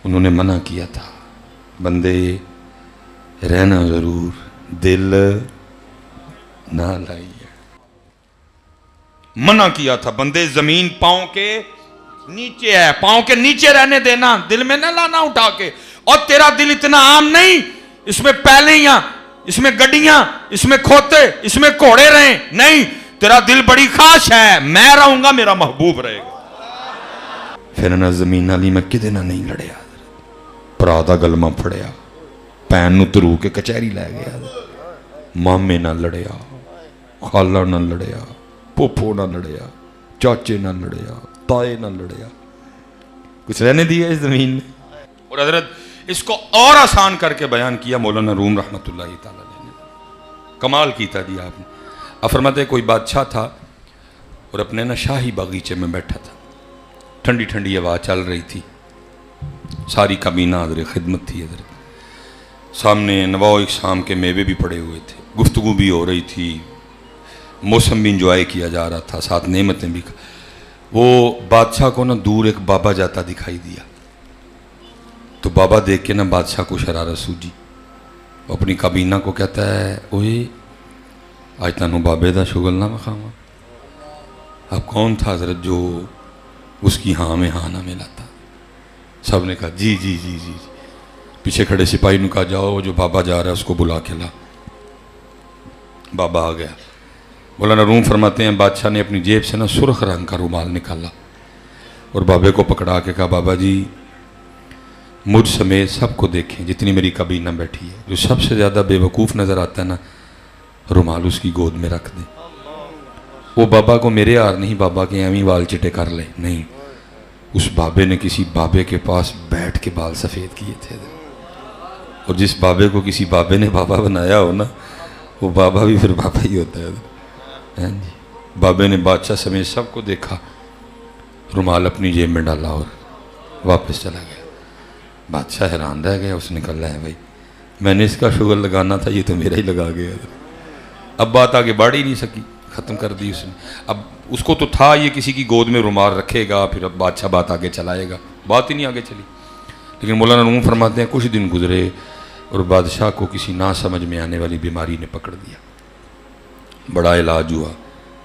انہوں نے منع کیا تھا بندے رہنا ضرور دل نہ لائیے، منع کیا تھا بندے زمین پاؤں کے نیچے ہے، پاؤں کے نیچے رہنے دینا، دل میں نہ لانا اٹھا کے. اور تیرا دل اتنا عام نہیں اس میں پہلیاں، اس میں گڈیاں، اس میں کھوتے، اس میں گھوڑے رہیں، نہیں، تیرا دل بڑی خاص ہے، میں رہوں گا میرا محبوب رہے گا. پھر نہ زمین علی میں کدے نہ نہیں لڑیا، پرا دا گلمہ پھڑیا، پین نو ترو کے کچہری لے گیا، مامے نہ لڑیا، خالہ نہ لڑیا، پوپو نہ لڑیا، چاچے نہ لڑیا، تائے نہ لڑیا، کچھ رہنے دیا اس زمین نے. اور حضرت اس کو اور آسان کر کے بیان کیا مولانا روم رحمت اللہ تعالی نے، کمال کیتا جی آپ نے. اب فرماتے ہیں کوئی بادشاہ تھا اور اپنے نا شاہی باغیچے میں بیٹھا تھا، ٹھنڈی ٹھنڈی ہوا چل رہی تھی، ساری کابینہ حضرت خدمت تھی، حضرت سامنے نواء اقسام کے میوے بھی پڑے ہوئے تھے، گفتگو بھی ہو رہی تھی، موسم بھی انجوائے کیا جا رہا تھا، ساتھ نعمتیں بھی. وہ بادشاہ کو نا دور ایک بابا جاتا دکھائی دیا، تو بابا دیکھ کے نا بادشاہ کو شرارت سوجی، وہ اپنی کابینہ کو کہتا ہے اوئے آج تانوں بابے دا شغل نہ مخاما. اب کون تھا حضرت جو اس کی ہاں میں ہاں نہ ملاتا؟ سب نے کہا جی جی جی جی. پیچھے کھڑے سپاہی نے کہا جاؤ جو بابا جا رہا ہے اس کو بلا کے لا. بابا آ گیا. مولانا روم فرماتے ہیں بادشاہ نے اپنی جیب سے نا سرخ رنگ کا رومال نکالا اور بابے کو پکڑا کے کہا بابا جی مجھ سمیت سب کو دیکھیں جتنی میری کابینہ بیٹھی ہے، جو سب سے زیادہ بے وقوف نظر آتا ہے نا رومال اس کی گود میں رکھ دیں. وہ بابا کو میرے یار نہیں بابا کے ایویں بال چٹے کر لے، نہیں، اس بابے نے کسی بابے کے پاس بیٹھ کے بال سفید کیے تھے. اور جس بابے کو کسی بابے نے بابا بنایا ہو نا وہ بابا بھی پھر بابا ہی ہوتا ہے. بابے نے بادشاہ سمیت سب کو دیکھا، رومال اپنی جیب میں ڈالا اور واپس چلا گیا. بادشاہ حیران رہ گیا، اس نے کہا ہے بھائی میں نے اس کا شغل لگانا تھا، یہ تو میرا ہی لگا گیا. اب بات آگے بڑھ ہی نہیں سکی، ختم کر دی اس نے. اب اس کو تو تھا یہ کسی کی گود میں رومال رکھے گا پھر اب بادشاہ بات آگے چلائے گا، بات ہی نہیں آگے چلی. لیکن مولانا روم فرماتے ہیں کچھ دن گزرے اور بادشاہ کو کسی نہ سمجھ میں آنے والی بیماری نے پکڑ دیا. بڑا علاج ہوا،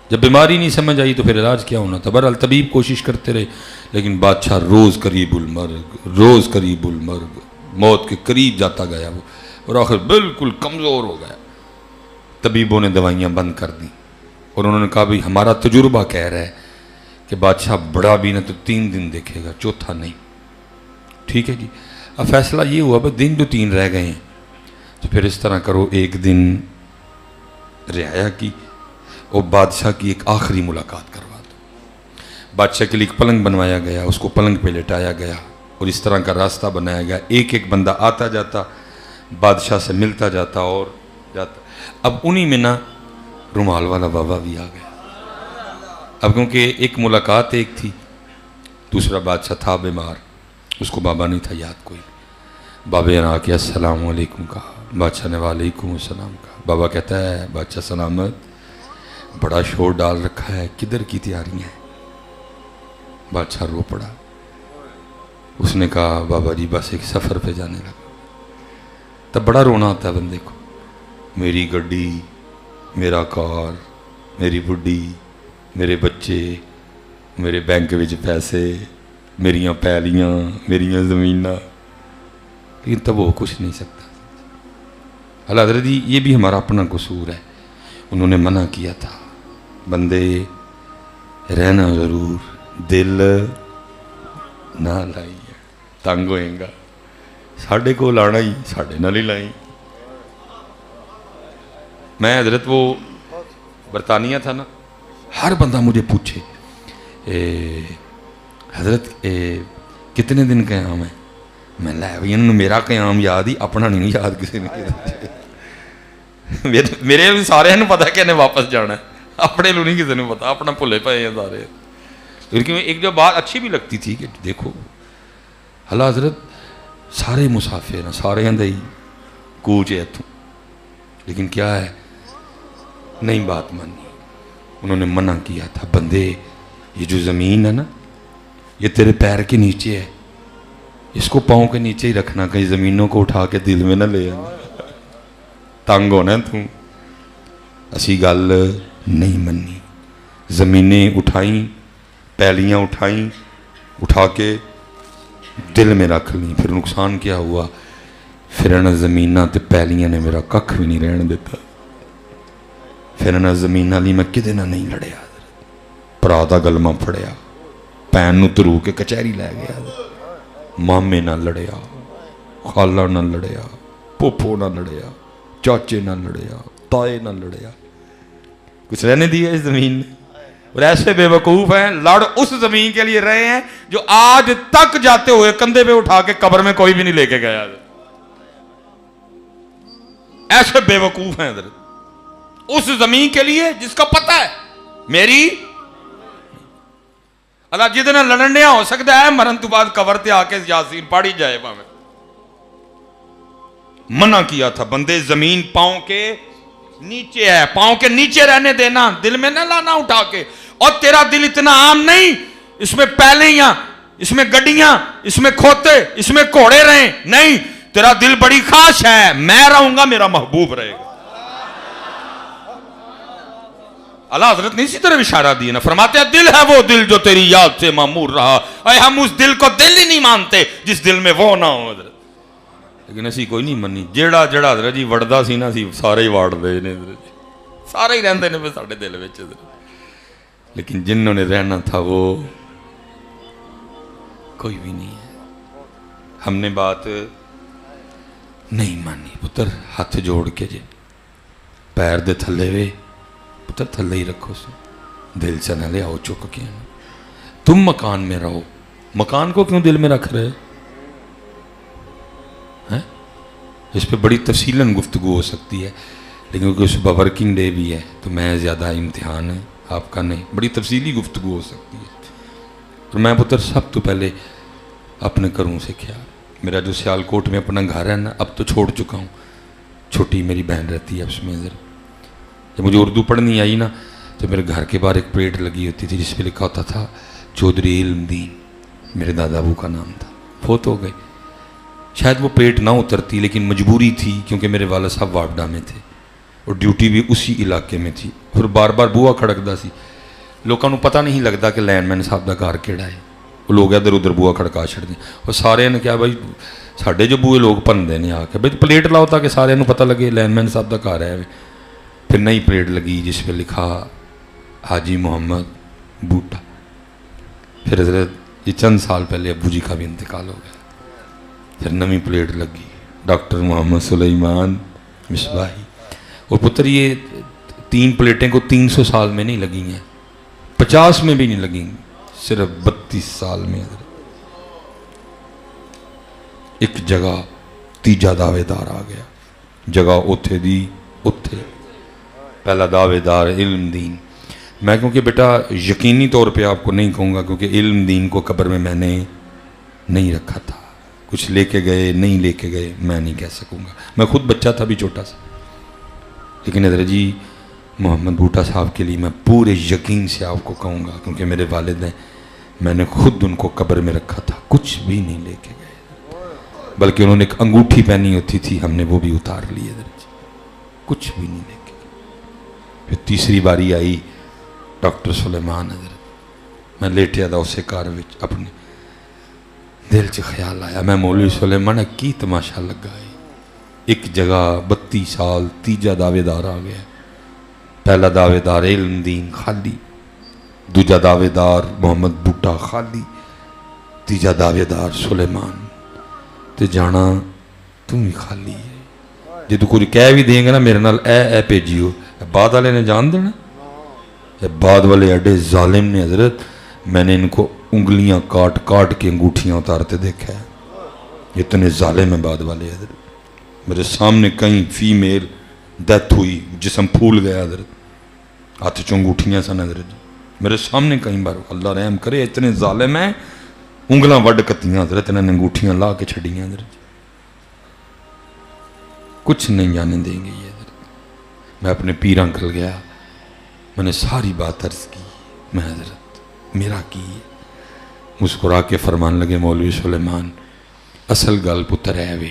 جب بیماری نہیں سمجھ آئی تو پھر علاج کیا ہونا تھا. بہرحال طبیب کوشش کرتے رہے لیکن بادشاہ روز قریب المرگ، روز قریب المرگ، موت کے قریب جاتا گیا وہ، اور آخر بالکل کمزور ہو گیا. طبیبوں نے دوائیاں بند کر دیں اور انہوں نے کہا بھئی ہمارا تجربہ کہہ رہا ہے کہ بادشاہ بڑا بھی نہ تو 3 دن دیکھے گا، چوتھا نہیں. ٹھیک ہے جی. اب فیصلہ یہ ہوا بھئی دن جو 3 رہ گئے ہیں تو پھر اس طرح کرو، ایک دن رعایا کی اور بادشاہ کی ایک آخری ملاقات کروا دو. بادشاہ کے لیے ایک پلنگ بنوایا گیا، اس کو پلنگ پہ لٹایا گیا اور اس طرح کا راستہ بنایا گیا، ایک ایک بندہ آتا جاتا بادشاہ سے ملتا جاتا اور جاتا. اب انہی میں نا رومال والا بابا بھی آ گیا. اب کیونکہ ایک ملاقات ایک تھی، دوسرا بادشاہ تھا بیمار، اس کو بابا نہیں تھا یاد کوئی. بابے نے آ کے السلام علیکم کہا، بادشاہ نے وعلیکم السلام کہا. بابا کہتا ہے بادشاہ سلامت، بڑا شور ڈال رکھا ہے، کدھر کی تیاریاں ہیں؟ بادشاہ رو پڑا. اس نے کہا بابا جی بس ایک سفر پہ جانے لگا. تب بڑا رونا آتا ہے بندے کو، میری گڈی، میرا کار، میری بڈی، میرے بچے، میرے بینک وچ پیسے، میریاں پیلیاں، میریاں زمیناں، لیکن تب وہ کچھ نہیں سکتا. اللہ حضرت جی یہ بھی ہمارا اپنا قصور ہے. انہوں نے منع کیا تھا بندے رہنا ضرور دل نہ لائیے، تنگ ہوئیں گا، ساڑھے کو لانا ہی ساڑھے نہ لے لائیں. میں حضرت وہ برطانیہ تھا نا، ہر بندہ مجھے پوچھے حضرت کتنے دن قیام ہے؟ میں لے بھائی انہوں نے میرا قیام یاد ہی، اپنا نہیں یاد کسی نے. میرے بھی سارے ہیں پتا کہ انہیں واپس جانا ہے، اپنے لوگ نہیں کسی نے پتا، اپنا بھلے پائے ہیں سارے. لیکن ایک جو بات اچھی بھی لگتی تھی کہ دیکھو اللہ حضرت سارے مسافر ہیں، سارے ہیں دہی کوچ ہے اتوں، لیکن کیا ہے نہیں بات مانی. انہوں نے منع کیا تھا بندے یہ جو زمین ہے نا یہ تیرے پیر کے نیچے ہے، اس کو پاؤں کے نیچے ہی رکھنا, کہیں زمینوں کو اٹھا کے دل میں نہ لے آنا, تنگ ہونا تم. اسی گل نہیں منی. زمینیں اٹھائیں, پیلیاں اٹھائیں, اٹھا کے دل میں رکھ لیں. پھر نقصان کیا ہوا, پھر انہیں زمینہ تے پیلیاں نے میرا ککھ بھی نہیں رہن دیتا. پھر انہیں زمینہ لی میں کدے نہ نہیں لڑیا, پرا دا گلمہ پھڑیا, پین نو ترو کے کچہری لے گیا. مامے نہ لڑیا, خالہ نہ لڑیا, پوپو نہ لڑیا, چاچے نہ لڑیا, تائے نہ لڑیا. کچھ رہنے دیا اس زمین نے. اور ایسے بے وقوف ہیں, لڑ اس زمین کے لیے رہے ہیں جو آج تک جاتے ہوئے کندھے پہ اٹھا کے قبر میں کوئی بھی نہیں لے کے گیا. ایسے بے وقوف ہیں حضرت اس زمین کے لیے جس کا پتہ ہے میری اللہ جتنا لڑنیا ہو سکتا ہے مرن تو بعد قبر تے آ کے یاسین پڑھی جائے. میں منع کیا تھا بندے زمین پاؤں کے نیچے ہے, پاؤں کے نیچے رہنے دینا, دل میں نہ لانا اٹھا کے. اور تیرا دل اتنا عام نہیں, اس میں پیلیاں, اس میں گڈیاں, اس میں کھوتے, اس میں گھوڑے رہیں, نہیں. تیرا دل بڑی خاص ہے, میں رہوں گا میرا محبوب رہے گا. اللہ حضرت نے اسی طرح اشارہ دیا نا, فرماتے ہیں دل ہے وہ دل جو تیری یاد سے معمور رہا. اے ہم اس دل کو دل ہی نہیں مانتے جس دل میں وہ نہ ہو حضرت. لیکن اسی کوئی نہیں منی. جیڑا حضرت جی وڑدا سی نا سی سارے ہی واڑ دے نے حضرت جی, سارے ہی رہندے نے ساڈے دل وچ حضرت. لیکن جنہوں نے رہنا تھا وہ کوئی بھی نہیں ہے. ہم نے بات نہیں مانی. پتر ہاتھ جوڑ کے جے پیر دے تھلے وے پتر تھلے ہی رکھو سو, دل سے نہ لے آؤ چک کے. تم مکان میں رہو, مکان کو کیوں دل میں رکھ رہے ہیں؟ اس پہ بڑی تفصیلاً گفتگو ہو سکتی ہے, لیکن کیونکہ اس پہ ورکنگ ڈے بھی ہے تو میں زیادہ امتحان ہے آپ کا نہیں, بڑی تفصیلی گفتگو ہو سکتی ہے. تو میں پتر سب تو پہلے اپنے گھروں سے خیال. میرا جو سیالکوٹ میں اپنا گھر ہے نا, اب تو چھوڑ چکا ہوں, چھوٹی میری بہن رہتی ہے اس میں. ذرا جب مجھے اردو پڑھنی آئی نا تو میرے گھر کے باہر ایک پلیٹ لگی ہوتی تھی جس پہ لکھا ہوتا تھا چودھری علم دین. میرے دادا ابو کا نام تھا, فوت ہو گئے. شاید وہ پلیٹ نہ اترتی لیکن مجبوری تھی کیونکہ میرے والد صاحب واپڈا میں تھے اور ڈیوٹی بھی اسی علاقے میں تھی. پھر بار بار بوہا کھڑکدا سی, لوگوں کو پتہ نہیں لگتا کہ لینڈ مین صاحب دا گھر کیڑا ہے. وہ لوگ ادھر ادھر بوہا کھڑکا چھڑتے ہیں. اور سارے نے کیا بھائی ساڈے جو بوئے لوگ بھنتے ہیں آ کے, بھائی پلیٹ لاؤ تاکہ سارے پتہ لگے لینڈ مین صاحب دا گھر ہے. پھر نئی پلیٹ لگی جس پہ لکھا حاجی محمد بوٹا. پھر حضرت یہ چند سال پہلے ابو جی کا بھی انتقال ہو گیا. پھر نئی پلیٹ لگی ڈاکٹر محمد سلیمان مصباحی. اور پتر یہ 3 پلیٹیں کو 300 سال میں نہیں لگی ہیں, 50 میں بھی نہیں لگیں, صرف 32 سال میں. ایک جگہ تیجا دعوے دار آ گیا, جگہ اوتھے دی اوتھے. پہلا دعوے دار علم دین. میں کیونکہ بیٹا یقینی طور پہ آپ کو نہیں کہوں گا کیونکہ علم دین کو قبر میں میں نے نہیں رکھا تھا. کچھ لے کے گئے نہیں لے کے گئے میں نہیں کہہ سکوں گا, میں خود بچہ تھا بھی چھوٹا سا. لیکن حضرت جی محمد بوٹا صاحب کے لیے میں پورے یقین سے آپ کو کہوں گا کیونکہ میرے والد ہیں, میں نے خود ان کو قبر میں رکھا تھا, کچھ بھی نہیں لے کے گئے. بلکہ انہوں نے ایک انگوٹھی پہنی ہوتی تھی, ہم نے وہ بھی اتار لی حضرت جی, کچھ بھی نہیں لے کے گئے. پھر تیسری باری آئی ڈاکٹر سلیمان حضرت, میں لیٹیا تھا اسے کار وچ, اپنے دل چ خیال آیا میں مولوی سلیمان کی تماشا لگا ہے. ایک جگہ 32 سال تیجا دعوے دار آ گیا. پہلا دعوے دار علم دین خالی, دوجا دعوے دار محمد بوٹا خالی, تیجا دعوے دار سلیمان. تے جانا تم ہی خالی ہے. جی تو کوئی کہہ بھی دیں گے نا میرے نال اے بھیجیو, بعد والے نے جان دینا. بعد والے ایڈے ظالم نے حضرت, میں نے ان کو انگلیاں کاٹ کاٹ کے انگوٹھیاں اتارتے دیکھا ہے. اتنے ظالم ہیں بعد والے حضرت. میرے سامنے کہیں فیمیل ڈیتھ ہوئی, جسم پھول گیا حضرت, ہاتھ چوں انگوٹھیاں سن حضرت. میرے سامنے کہیں بار, اللہ رحم کرے, اتنے ظالم ہیں, انگلاں وڈ کتیاں حضرت, انہوں نے انگوٹھیاں لا کے چھڑیاں حضرت. کچھ نہیں جانے دیں گے یہ حضرت. میں اپنے پیراں کھل گیا, میں نے ساری بات عرض کی, میں حضرت میرا کی. مسکرا کے فرمان لگے مولوی سلیمان اصل گل پتر ہے وے،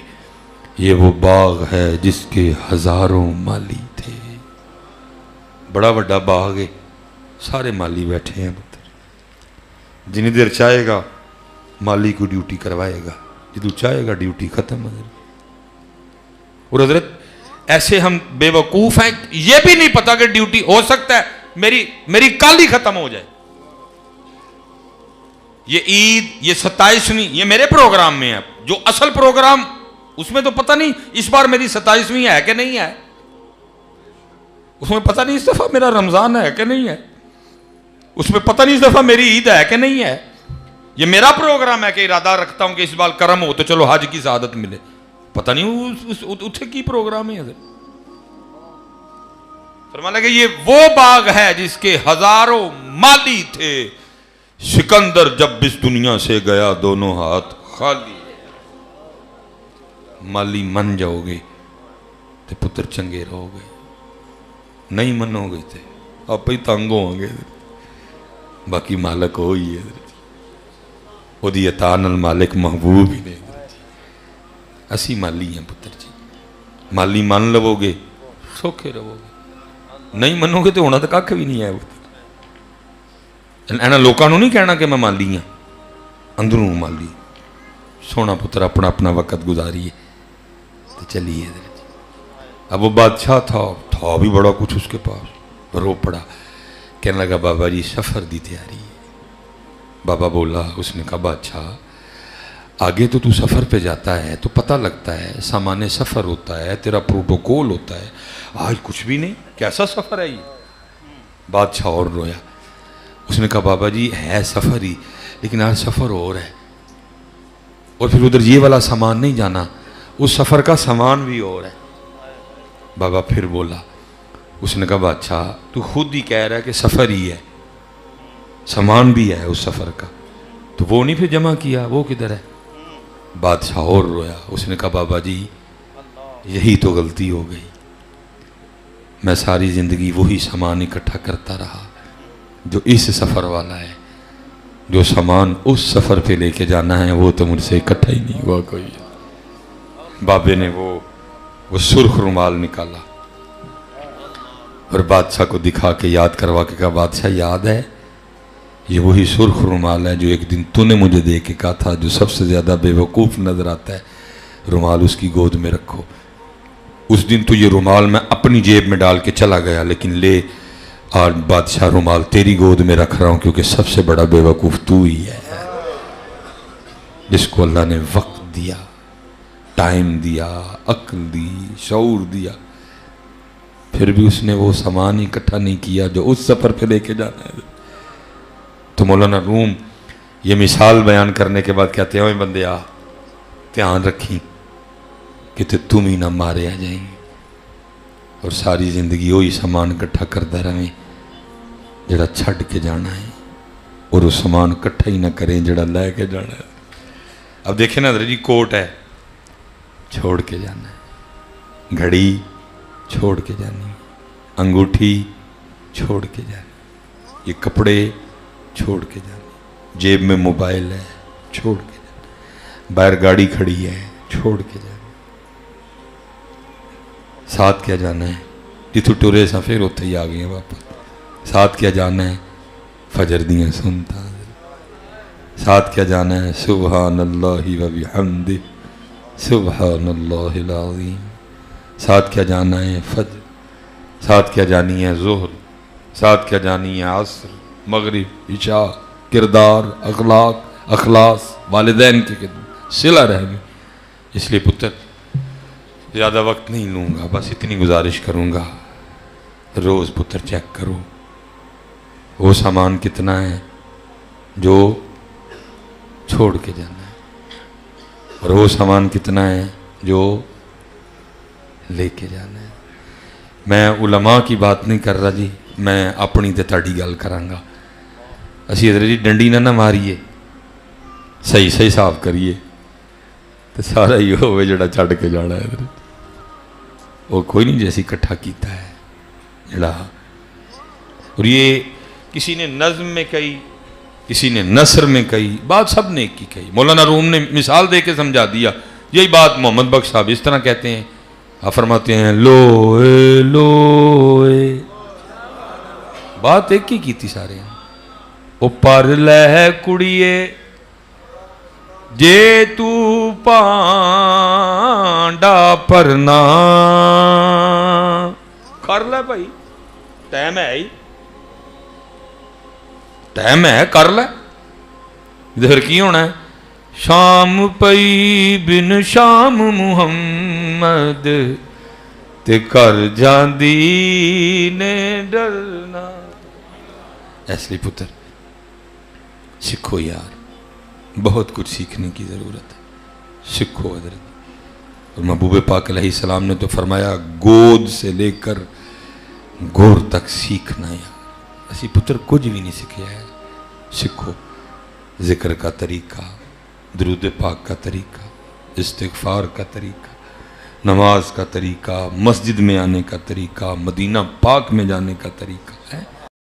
یہ وہ باغ ہے جس کے ہزاروں مالی تھے. بڑا بڑا باغ ہے، سارے مالی بیٹھے ہیں پتر. جنہیں دیر چاہے گا مالی کو ڈیوٹی کروائے گا، جدو چاہے گا ڈیوٹی ختم ہو جائے. اور حضرت ایسے ہم بے وقوف ہیں، یہ بھی نہیں پتا کہ ڈیوٹی ہو سکتا ہے میری کل ہی ختم ہو جائے. یہ عید، یہ 27ویں، یہ میرے پروگرام میں ہے. جو اصل پروگرام اس میں تو پتہ نہیں اس بار میری 27ویں ہے کہ نہیں ہے، اس میں پتہ نہیں اس دفعہ میرا رمضان ہے کہ نہیں ہے، اس میں پتہ نہیں اس دفعہ میری عید ہے کہ نہیں ہے. یہ میرا پروگرام ہے کہ ارادہ رکھتا ہوں کہ اس بار کرم ہو تو چلو حج کی سعادت ملے. پتہ نہیں اتھے کی پروگرام ہے. فرمان لگے یہ وہ باغ ہے جس کے ہزاروں مالی تھے، سکندر جب اس دنیا سے گیا دونوں ہاتھ خالی. مالی من جاؤ گے تو پتر چنگے رہو گے، نہیں منو گے تو آپ ہی تنگ ہوں گے. باقی مالک ہوئی ہے، وہ دی عطا نال مالک محبوب ہی نہیں. اسی مالی ہیں پتر جی. مالی مان لو گے سوکھے رہو گے، نہیں منو گے تو ہونا تو کھ بھی نہیں ہے. اینا لوکاں نوں نہیں کہنا کہ میں مالی ہوں، اندروں مالی. سونا پتر اپنا اپنا وقت گزاریے تو چلیے. اب وہ بادشاہ تھا بھی بڑا کچھ اس کے پاس. رو پڑا، کہنے لگا بابا جی سفر دی تیاری ہے. بابا بولا، اس نے کہا بادشاہ آگے تو سفر پہ جاتا ہے تو پتہ لگتا ہے، سامان سفر ہوتا ہے، تیرا پروٹوکول ہوتا ہے. آج کچھ بھی نہیں، کیسا سفر ہے یہ؟ بادشاہ اور رویا. اس نے کہا بابا جی ہے سفر ہی، لیکن آج سفر اور ہے، اور پھر ادھر یہ والا سامان نہیں جانا، اس سفر کا سامان بھی اور ہے. بابا پھر بولا. اس نے کہا بادشاہ تو خود ہی کہہ رہا ہے کہ سفر ہی ہے، سامان بھی ہے اس سفر کا، تو وہ نہیں پھر جمع کیا، وہ کدھر ہے؟ بادشاہ اور رویا. اس نے کہا بابا جی یہی تو غلطی ہو گئی، میں ساری زندگی وہی سامان اکٹھا کرتا رہا جو اس سفر والا ہے، جو سامان اس سفر پہ لے کے جانا ہے وہ تو مجھ سے اکٹھا ہی نہیں ہوا کوئی. بابے نے وہ سرخ رومال نکالا اور بادشاہ کو دکھا کے یاد کروا کے کہا بادشاہ یاد ہے، یہ وہی سرخ رومال ہے جو ایک دن تو نے مجھے دے کے کہا تھا جو سب سے زیادہ بے وقوف نظر آتا ہے رومال اس کی گود میں رکھو. اس دن تو یہ رومال میں اپنی جیب میں ڈال کے چلا گیا، لیکن لے آج بادشاہ رومال تیری گود میں رکھ رہا ہوں، کیونکہ سب سے بڑا بے وقوف تو ہی ہے، جس کو اللہ نے وقت دیا، ٹائم دیا، عقل دی، شعور دیا، پھر بھی اس نے وہ سامان اکٹھا نہیں کیا جو اس سفر پہ لے کے جانا ہے. تو مولانا روم یہ مثال بیان کرنے کے بعد کہتے ہیں بندے آ دھیان رکھی کہ تم ہی نہ مارے آ جائیں گے، اور ساری زندگی وہی سامان اکٹھا کرتا رہیں جڑا چھڑ کے جانا ہے، اور وہ سامان اکٹھا ہی نہ کریں جڑا لے کے جانا ہے. اب دیکھیں نا جی، کوٹ ہے چھوڑ کے جانا ہے، گھڑی چھوڑ کے جانی، انگوٹھی چھوڑ کے جانی، یہ کپڑے چھوڑ کے جانی، جیب میں موبائل ہے چھوڑ کے جانی، باہر گاڑی کھڑی ہے چھوڑ کے جانی. ساتھ کیا جانا ہے؟ جتوں ٹرے سا پھر اتھے ہی آ گئے ہیں واپس. ساتھ کیا جانا ہے؟ فجر دیاں سنتا. ساتھ کیا جانا ہے؟ سبحان اللہ و بحمدہ سبحان اللہ العظیم. ساتھ کیا جانا ہے؟ فجر. ساتھ کیا جانی ہے؟ ظہر. ساتھ کیا جانی ہے؟ عصر، مغرب، عشاء، کردار، اخلاق، اخلاص، والدین کی خدمت، صلہ رحمی. اس لیے پتر زیادہ وقت نہیں لوں گا، بس اتنی گزارش کروں گا، روز پتر چیک کرو وہ سامان کتنا ہے جو چھوڑ کے جانا ہے، اور وہ سامان کتنا ہے جو لے کے جانا ہے. میں علماء کی بات نہیں کر رہا جی، میں اپنی تے تاڑی گل کرانگا. اسی حضرت جی ڈنڈی نہ ماریے، صحیح صحیح صاف کریے تو سارا ہی ہوئے جڑا چھڑ کے جانا ہے. حضرت وہ کوئی نہیں جیسی اکٹھا کیتا ہے جڑا. اور یہ کسی نے نظم میں کئی کسی نے نثر میں کہی، بات سب نے ایک کی کہی. مولانا روم نے مثال دے کے سمجھا دیا. یہی بات محمد بخش صاحب اس طرح کہتے ہیں. آپ فرماتے ہیں لوئے لوئے، بات ایک ہی کی تھی سارے. او پر لہ کڑیے جے تو پانڈا پرنا، کر لے بھائی، ٹائم ہے ہی، ٹائم ہے، کر لے. پھر کی ہونا ہے؟ شام پئی بن شام محمد تے کر جاندی نے ڈرنا. اس لیے پتر سکھو یار، بہت کچھ سیکھنے کی ضرورت ہے. سکھو حضرت. اور محبوب پاک علیہ السلام نے تو فرمایا گود سے لے کر گور تک سیکھنا ہے. اسی پتر کچھ بھی نہیں سیکھیا ہے. سکھو ذکر کا طریقہ، درود پاک کا طریقہ، استغفار کا طریقہ، نماز کا طریقہ، مسجد میں آنے کا طریقہ، مدینہ پاک میں جانے کا طریقہ ہے.